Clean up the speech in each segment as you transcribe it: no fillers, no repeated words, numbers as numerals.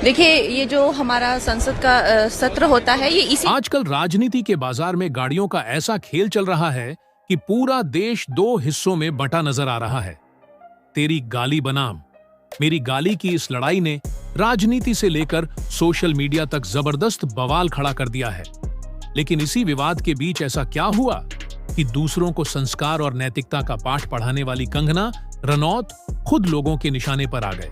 देखिए, ये जो हमारा संसद का सत्र होता है, ये इसी आजकल राजनीति के बाजार में गाड़ियों का ऐसा खेल चल रहा है कि पूरा देश दो हिस्सों में बंटा नजर आ रहा है। तेरी गाली बनाम मेरी गाली की इस लड़ाई ने राजनीति से लेकर सोशल मीडिया तक जबरदस्त बवाल खड़ा कर दिया है। लेकिन इसी विवाद के बीच ऐसा क्या हुआ कि दूसरों को संस्कार और नैतिकता का पाठ पढ़ाने वाली कंगना रनौत खुद लोगों के निशाने पर आ गए।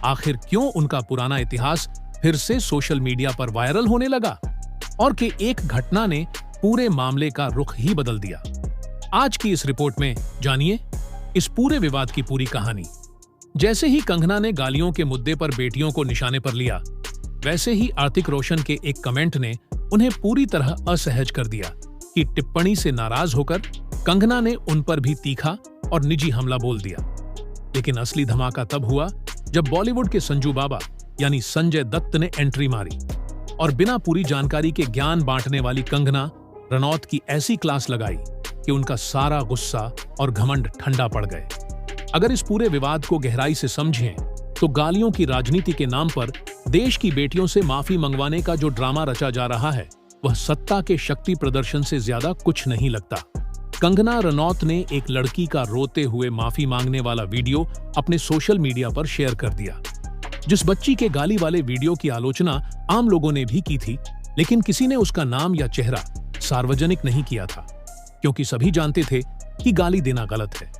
आखिर क्यों उनका पुराना इतिहास फिर से सोशल मीडिया पर वायरल होने लगा और कि एक घटना ने पूरे मामले का रुख ही बदल दिया। आज की इस रिपोर्ट में जानिए इस पूरे विवाद की पूरी कहानी। जैसे ही कंगना ने गालियों के मुद्दे पर बेटियों को निशाने पर लिया, वैसे ही आतिक रोशन के एक कमेंट ने उन्हें पूरी तरह असहज कर दिया कि टिप्पणी से नाराज होकर कंगना ने उन पर भी तीखा और निजी हमला बोल दिया। लेकिन असली धमाका तब हुआ जब बॉलीवुड के संजू बाबा यानी संजय दत्त ने एंट्री मारी और बिना पूरी जानकारी के ज्ञान बांटने वाली कंगना रनौत की ऐसी क्लास लगाई कि उनका सारा गुस्सा और घमंड ठंडा पड़ गए। अगर इस पूरे विवाद को गहराई से समझें तो गालियों की राजनीति के नाम पर देश की बेटियों से माफी मंगवाने का जो ड्रामा रचा जा रहा है, वह सत्ता के शक्ति प्रदर्शन से ज्यादा कुछ नहीं लगता। कंगना रनौत ने एक लड़की का रोते हुए माफी मांगने वाला वीडियो अपने सोशल मीडिया पर शेयर कर दिया। जिस बच्ची के गाली वाले वीडियो की आलोचना आम लोगों ने भी की थी, लेकिन किसी ने उसका नाम या चेहरा सार्वजनिक नहीं किया था, क्योंकि सभी जानते थे कि गाली देना गलत है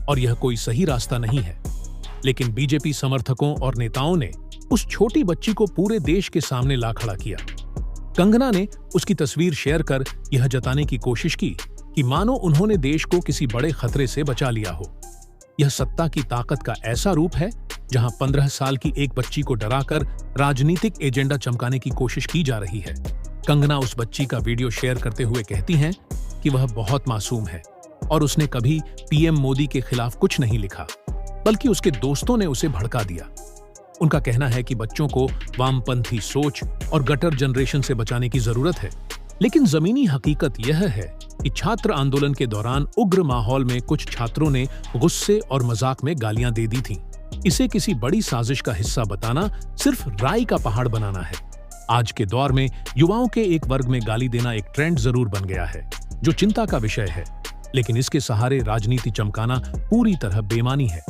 और यह कोई सही रास्ता नहीं है। लेकिन बीजेपी समर्थकों और नेताओं ने उस छोटी बच्ची को पूरे देश के सामने ला खड़ा किया। कंगना ने उसकी तस्वीर शेयर कर यह जताने की कोशिश की कि मानो उन्होंने देश को किसी बड़े खतरे से बचा लिया हो। यह सत्ता की ताकत का ऐसा रूप है जहां 15 साल की एक बच्ची को डराकर राजनीतिक एजेंडा चमकाने की कोशिश की जा रही है। कंगना उस बच्ची का वीडियो शेयर करते हुए कहती हैं कि वह बहुत मासूम है और उसने कभी पीएम मोदी के खिलाफ कुछ नहीं लिखा, बल्कि उसके दोस्तों ने उसे भड़का दिया। उनका कहना है कि बच्चों को वामपंथी सोच और गटर जनरेशन से बचाने की जरूरत है। लेकिन जमीनी हकीकत यह है कि छात्र आंदोलन के दौरान उग्र माहौल में कुछ छात्रों ने गुस्से और मजाक में गालियां दे दी थीं। इसे किसी बड़ी साजिश का हिस्सा बताना सिर्फ राई का पहाड़ बनाना है। आज के दौर में युवाओं के एक वर्ग में गाली देना एक ट्रेंड जरूर बन गया है, जो चिंता का विषय है। लेकिन इसके सहारे राजनीति चमकाना पूरी तरह बेमानी है।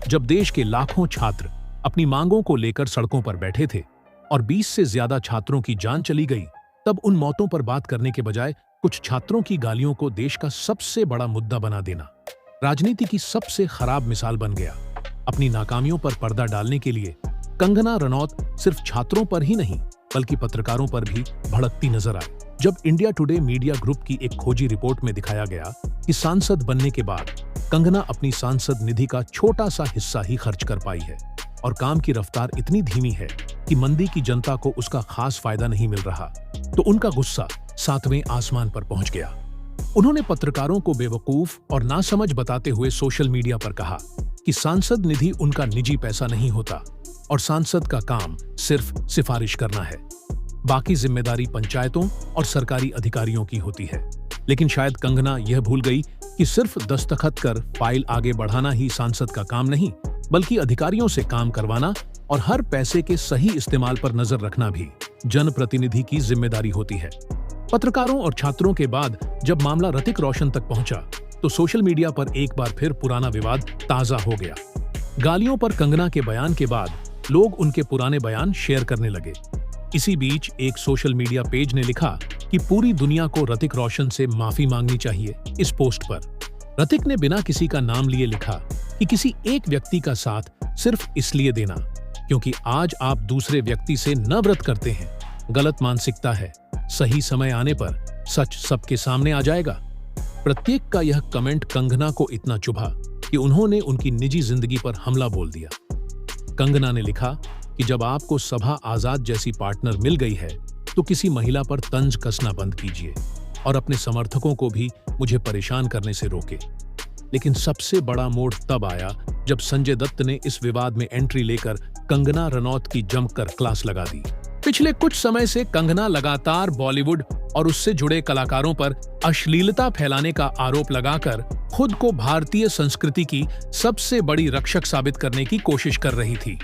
जब देश के लाखों छात्र अपनी मांगों को लेकर सड़कों पर बैठे थे और 20 से ज्यादा छात्रों की जान चली गई, तब उन मौतों पर बात करने के बजाय कुछ छात्रों की गालियों को देश का सबसे बड़ा मुद्दा बना देना राजनीति की सबसे खराब मिसाल बन गया। अपनी नाकामियों पर पर्दा डालने के लिए कंगना रनौत सिर्फ छात्रों पर ही नहीं, बल्कि पत्रकारों पर भी भड़कती नजर आई। जब इंडिया टुडे मीडिया ग्रुप की एक खोजी रिपोर्ट में दिखाया गया कि सांसद बनने के बाद कंगना अपनी सांसद निधि का छोटा सा हिस्सा ही खर्च कर पाई है और काम की रफ्तार इतनी धीमी है कि मंदी की जनता को उसका खास फायदा नहीं मिल रहा, तो उनका गुस्सा 7वें आसमान पर पहुंच गया। उन्होंने पत्रकारों को बेवकूफ और नासमझ बताते हुए सोशल मीडिया पर कहा कि सांसद निधि उनका निजी पैसा नहीं होता और सांसद का काम सिर्फ सिफारिश करना है, बाकी जिम्मेदारी पंचायतों और सरकारी अधिकारियों की होती है। लेकिन शायद कंगना यह भूल गई कि सिर्फ दस्तखत कर फाइल आगे बढ़ाना ही सांसद का काम नहीं, बल्कि अधिकारियों से काम करवाना और हर पैसे के सही इस्तेमाल पर नजर रखना भी जनप्रतिनिधि की जिम्मेदारी होती है। पत्रकारों और छात्रों के बाद जब मामला ऋतिक रोशन तक पहुंचा, तो सोशल मीडिया पर एक बार फिर पुराना विवाद ताजा हो गया। गालियों पर कंगना के बयान के बाद लोग उनके पुराने बयान शेयर करने लगे। इसी बीच एक सोशल मीडिया पेज ने लिखा कि पूरी दुनिया को ऋतिक रोशन से माफी मांगनी चाहिए। इस पोस्ट पर ऋतिक ने बिना किसी का नाम लिए लिखा कि किसी एक व्यक्ति का साथ सिर्फ इसलिए देना क्योंकि आज आप दूसरे व्यक्ति से नफरत करते हैं, गलत मानसिकता है। सही समय आने पर सच सबके सामने आ जाएगा। प्रत्येक का यह कमेंट कंगना को इतना चुभा कि उन्होंने उनकी निजी जिंदगी पर हमला बोल दिया। कंगना ने लिखा कि जब आपको सभा आजाद जैसी पार्टनर मिल गई है, तो किसी महिला पर तंज कसना बंद कीजिए और अपने समर्थकों को भी मुझे परेशान करने से रोके। लेकिन सबसे बड़ा मोड़ तब आया जब संजय दत्त ने इस विवाद में एंट्री लेकर कंगना रनौत की जमकर क्लास लगा दी। पिछले कुछ समय से कंगना लगातार बॉलीवुड और उससे जुड़े कलाकारों पर अश्लीलता फैलाने का आरोप लगाकर खुद को भारतीय संस्कृति की सबसे बड़ी रक्षक साबित करने की कोशिश कर रही थी।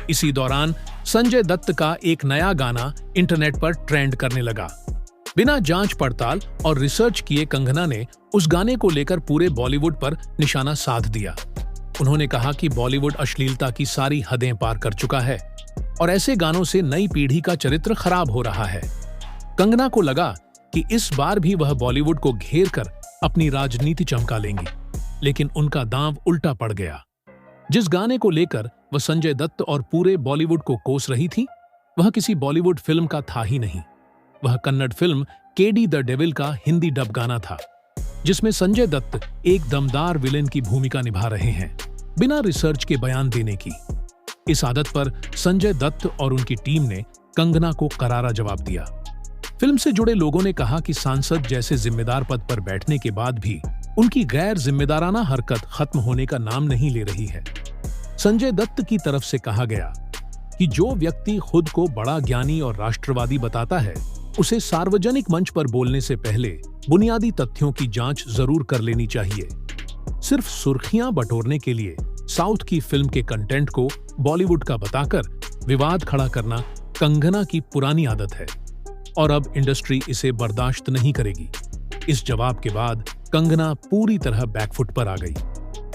इसी दौरान संजय दत्त का एक नया गाना इंटरनेट पर ट्रेंड करने लगा। बिना जांच पड़ताल और रिसर्च किए कंगना ने उस गाने को लेकर पूरे बॉलीवुड पर निशाना साध दिया। उन्होंने कहा कि बॉलीवुड अश्लीलता की सारी हदें पार कर चुका है और ऐसे गानों से नई पीढ़ी का चरित्र खराब हो रहा है। कंगना को लगा कि इस बार भी वह बॉलीवुड को घेर कर अपनी राजनीति चमका लेंगी, लेकिन उनका दांव उल्टा पड़ गया। जिस गाने को लेकर वह संजय दत्त और पूरे बॉलीवुड को कोस रही थी, वह किसी बॉलीवुड फिल्म का था ही नहीं। वह Kannada film KD the devil का हिंदी डब गाना था, जिसमें संजय दत्त एक दमदार विलेन की भूमिका निभा रहे हैं, बिना रिसर्च के बयान देने की। इस आदत पर संजय दत्त और उनकी टीम ने कंगना को करारा जवाब दिया। फिल्म से जुड़े लोगों ने कहा कि सांसद जैसे जिम्मेदार पद पर बैठने के बाद भी उनकी गैर जिम्मेदाराना हरकत खत्म होने का नाम नहीं ले रही है। संजय दत्त की तरफ से कहा गया कि जो व्यक्ति खुद को बड़ा ज्ञानी और राष्ट्रवादी बताता है, उसे सार्वजनिक मंच पर बोलने से पहले बुनियादी तथ्यों की जांच जरूर कर लेनी चाहिए। सिर्फ सुर्खियां बटोरने के लिए साउथ की फिल्म के कंटेंट को बॉलीवुड का बताकर विवाद खड़ा करना कंगना की पुरानी आदत है और अब इंडस्ट्री इसे बर्दाश्त नहीं करेगी। इस जवाब के बाद कंगना पूरी तरह बैकफुट पर आ गई।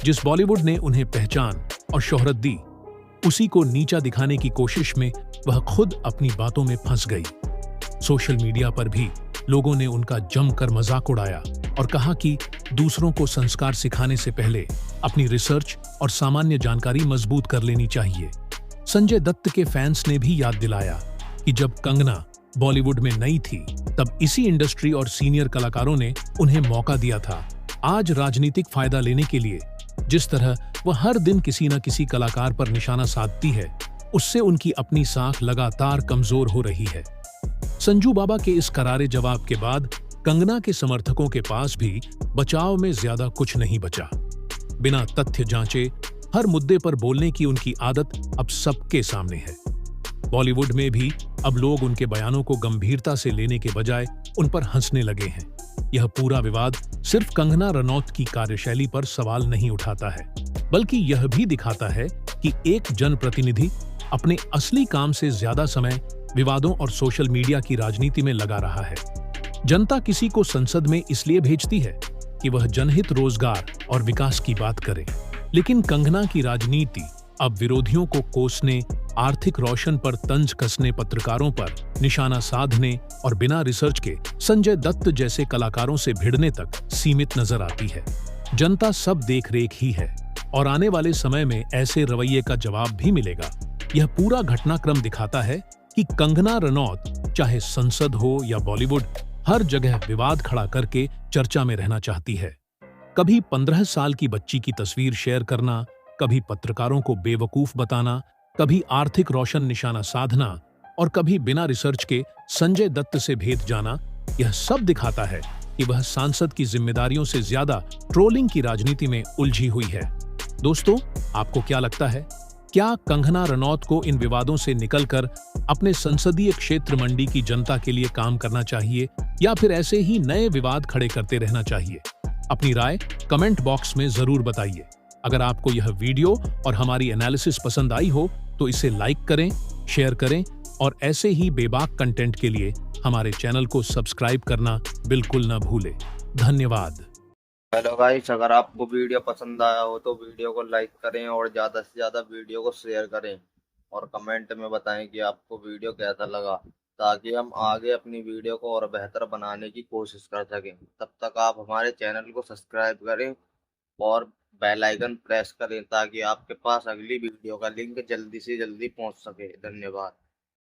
जिस बॉलीवुड ने उन्हें पहचान और शोहरत दी, उसी को नीचा दिखाने की कोशिश में वह खुद अपनी बातों में फंस गई। सोशल मीडिया पर भी लोगों ने उनका जमकर मजाक उड़ाया और कहा कि दूसरों को संस्कार सिखाने से पहले अपनी रिसर्च और सामान्य जानकारी मजबूत कर लेनी चाहिए। संजय दत्त के फैंस ने भी याद दिलाया कि जब कंगना बॉलीवुड में नई थी, तब इसी इंडस्ट्री और सीनियर कलाकारों ने उन्हें मौका दिया था। आज राजनीतिक फायदा लेने के लिए जिस तरह वह हर दिन किसी न किसी कलाकार पर निशाना साधती है, उससे उनकी अपनी साख लगातार कमजोर हो रही है। संजू बाबा के इस करारे जवाब के बाद कंगना के समर्थकों के पास भी बचाव में ज्यादा कुछ नहीं बचा। बिना तथ्य जांचे हर मुद्दे पर बोलने की उनकी आदत अब सबके सामने है। बॉलीवुड में भी अब लोग उनके बयानों को गंभीरता से लेने के बजाय उन पर हंसने लगे हैं। यह पूरा विवाद सिर्फ कंगना रनौत की कार्यशैली पर सवाल नहीं उठाता है, बल्कि यह भी दिखाता है कि एक जनप्रतिनिधि अपने असली काम से ज्यादा समय विवादों और सोशल मीडिया की राजनीति में लगा रहा है। जनता किसी को संसद में इसलिए भेजती है कि वह जनहित, रोजगार और विकास की बात करे, लेकिन कंगना की राजनीति अब विरोधियों को कोसने, आर्थिक रोशन पर तंज कसने, पत्रकारों पर निशाना साधने और बिना रिसर्च के संजय दत्त जैसे कलाकारों से भिड़ने तक सीमित नजर आती है। जनता सब देख रेख ही है और आने वाले समय में ऐसे रवैये का जवाब भी मिलेगा। यह पूरा घटनाक्रम दिखाता है कि कंगना रनौत चाहे संसद हो या बॉलीवुड, हर जगह विवाद खड़ा करके चर्चा में रहना चाहती है। कभी 15 साल की बच्ची की तस्वीर शेयर करना, कभी पत्रकारों को बेवकूफ बताना, कभी आर्थिक रोशन निशाना साधना और कभी बिना रिसर्च के संजय दत्त से भेद जाना। यह सब दिखाता है कि वह सांसद की जिम्मेदारियों से ज्यादा ट्रोलिंग की राजनीति में उलझी हुई है। दोस्तों, आपको क्या लगता है? क्या कंगना रनौत को इन विवादों से निकलकर अपने संसदीय क्षेत्र मंडी की जनता के लिए काम करना चाहिए या फिर ऐसे ही नए विवाद खड़े करते रहना चाहिए? अपनी राय कमेंट बॉक्स में जरूर बताइए। अगर आपको यह वीडियो और हमारी एनालिसिस पसंद आई हो तो इसे लाइक करें, शेयर करें और ऐसे ही बेबाक कंटेंट के लिए हमारे चैनल को सब्सक्राइब करना बिल्कुल न भूलें। धन्यवाद। हेलो गाइस, अगर आपको वीडियो पसंद आया हो तो वीडियो को लाइक करें और ज़्यादा से ज़्यादा वीडियो को शेयर करें और कमेंट में बताएं कि आपको वीडियो कैसा लगा, ताकि हम आगे अपनी वीडियो को और बेहतर बनाने की कोशिश कर सकें। तब तक आप हमारे चैनल को सब्सक्राइब करें और बेल आइकन प्रेस करें ताकि आपके पास अगली वीडियो का लिंक जल्दी से जल्दी पहुंच सके। धन्यवाद।